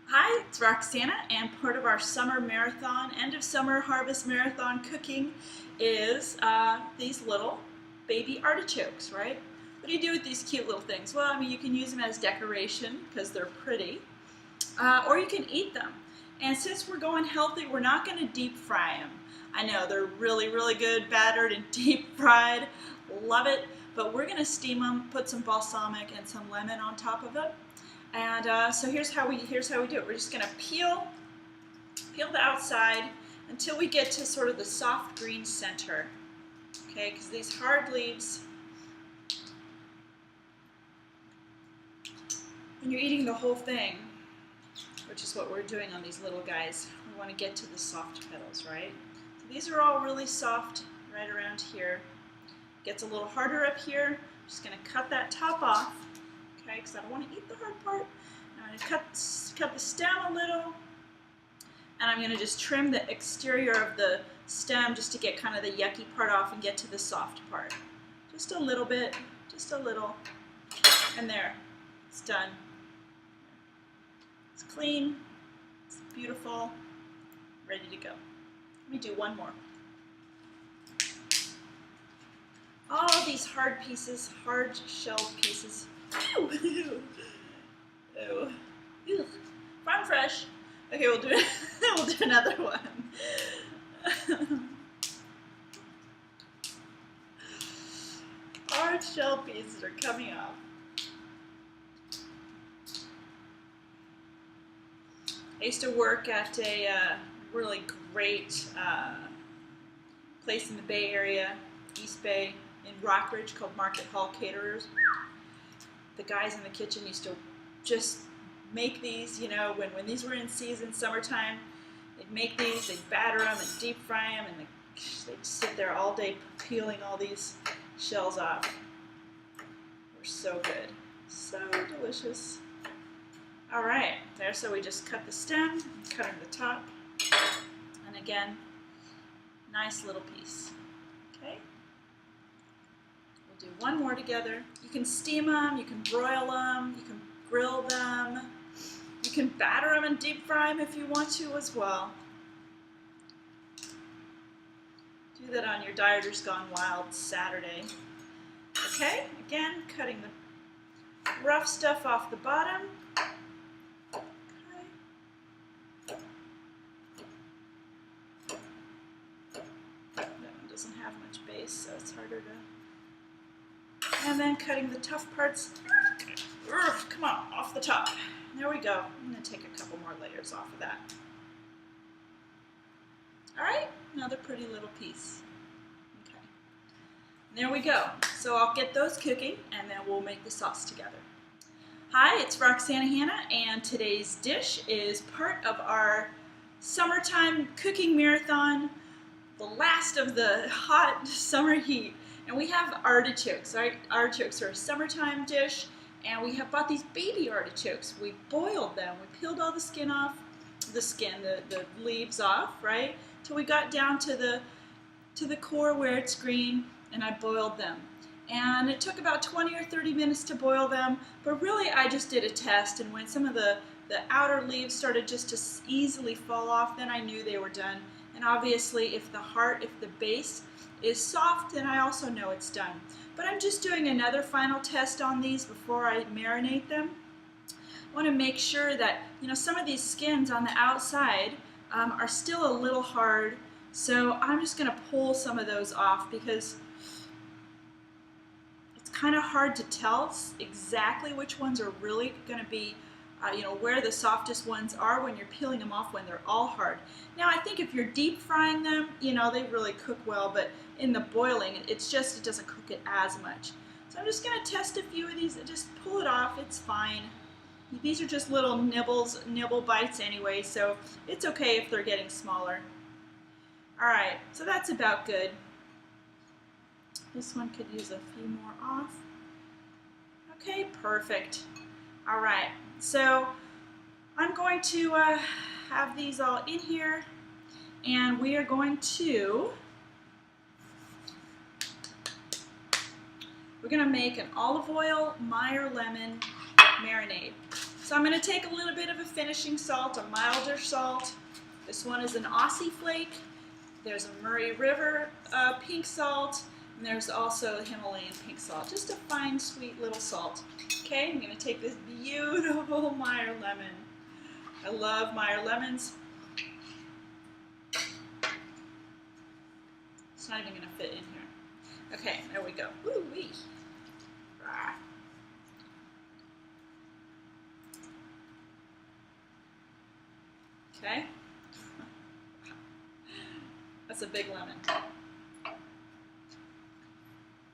Hi, it's Roxana, and part of our summer marathon, end of summer harvest marathon cooking is these little baby artichokes, right? What do you do with these cute little things? Well, I mean, you can use them as decoration because they're pretty, or you can eat them. And since we're going healthy, we're not going to deep fry them. I know they're really, really good, battered and deep fried. Love it. But we're going to steam them, put some balsamic and some lemon on top of it. And so here's how we do it. We're just going to peel the outside until we get to sort of the soft green center. Okay, because these hard leaves, when you're eating the whole thing, which is what we're doing on these little guys, we want to get to the soft petals, right? So these are all really soft right around here. Gets a little harder up here. I'm just going to cut that top off. Okay, because I don't want to eat the hard part. I'm going to cut the stem a little, and I'm going to just trim the exterior of the stem just to get kind of the yucky part off and get to the soft part. Just a little bit, just a little, and there, it's done. It's clean, it's beautiful, ready to go. Let me do one more. All these hard pieces, hard shelled pieces. Ew. Ew. Ew. Farm fresh. Okay, we'll do another one. Hard shell pieces are coming off. I used to work at a really great place in the Bay Area, East Bay, in Rockridge, called Market Hall Caterers. The guys in the kitchen used to just make these, you know, when these were in season, summertime, they'd make these, they'd batter them and deep fry them, and they'd sit there all day peeling all these shells off. They're so good, so delicious. All right, there, so we just cut the stem, cutting the top, and again, nice little piece, okay? Do one more together. You can steam them, you can broil them, you can grill them, you can batter them and deep fry them if you want to as well. Do that on your Dieters Gone Wild Saturday. Okay, again, cutting the rough stuff off the bottom. Okay. That one doesn't have much base, so it's harder to. And then cutting the tough parts, come on, off the top. There we go. I'm going to take a couple more layers off of that. All right, another pretty little piece. Okay, there we go. So I'll get those cooking, and then we'll make the sauce together. Hi, it's Roxana Hanna, and today's dish is part of our summertime cooking marathon, the last of the hot summer heat. And we have artichokes. Artichokes are a summertime dish, and we have bought these baby artichokes. We boiled them. We peeled all the skin off, the leaves off, right? Till we got down to the core where it's green, and I boiled them. And it took about 20 or 30 minutes to boil them, but really I just did a test, and when some of the outer leaves started just to easily fall off, then I knew they were done. And obviously if the base is soft, then I also know it's done. But I'm just doing another final test on these before I marinate them. I want to make sure that, you know, some of these skins on the outside are still a little hard, so I'm just going to pull some of those off because it's kind of hard to tell exactly which ones are really going to be you know, where the softest ones are when you're peeling them off when they're all hard. Now I think if you're deep frying them, you know, they really cook well, but in the boiling, it doesn't cook it as much. So I'm just going to test a few of these and just pull it off. It's fine. These are just little nibble bites anyway, so it's okay if they're getting smaller. All right, so that's about good. This one could use a few more off. Okay, perfect. All right, so I'm going to have these all in here, and we are going to make an olive oil Meyer lemon marinade. So I'm going to take a little bit of a finishing salt, a milder salt. This one is an Aussie flake. There's a Murray River pink salt, and there's also Himalayan pink salt. Just a fine, sweet little salt. Okay, I'm going to take this beautiful Meyer lemon. I love Meyer lemons. It's not even going to fit in here. Okay, there we go. Woo-wee. Ah. Okay. That's a big lemon.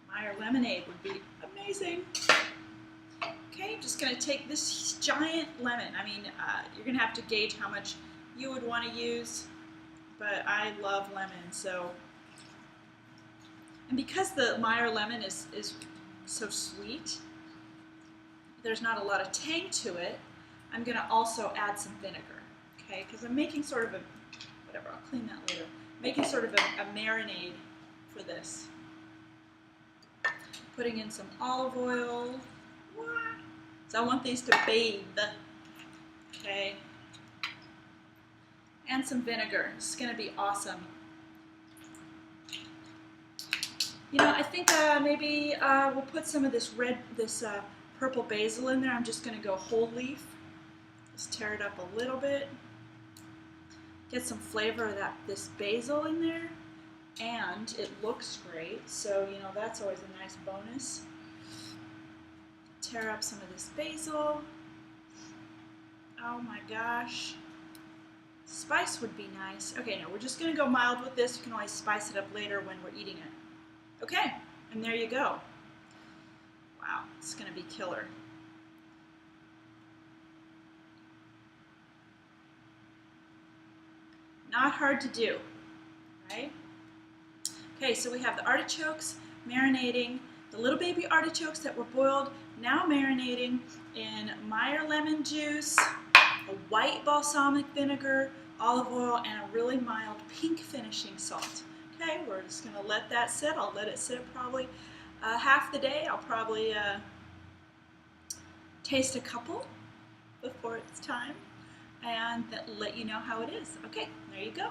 Meyer lemonade would be amazing. Okay, just going to take this giant lemon. I mean, you're going to have to gauge how much you would want to use, but I love lemon, so. And because the Meyer lemon is so sweet, there's not a lot of tang to it, I'm going to also add some vinegar, okay? Because I'm making sort of a, whatever, I'll clean that later. Making sort of a marinade for this. Putting in some olive oil. So I want these to bathe, okay? And some vinegar. It's going to be awesome. You know, I think maybe we'll put some of this purple basil in there. I'm just going to go whole leaf. Just tear it up a little bit. Get some flavor of this basil in there. And it looks great, so you know that's always a nice bonus. Tear up some of this basil. Oh my gosh. Spice would be nice. Okay, no, we're just going to go mild with this. You can always spice it up later when we're eating it. Okay, and there you go. Wow, it's going to be killer. Not hard to do, right? Okay, so we have the artichokes marinating, the little baby artichokes that were boiled, now marinating in Meyer lemon juice, a white balsamic vinegar, olive oil, and a really mild pink finishing salt. Okay, we're just going to let that sit. I'll let it sit probably half the day. I'll probably taste a couple before it's time and let you know how it is. Okay, there you go.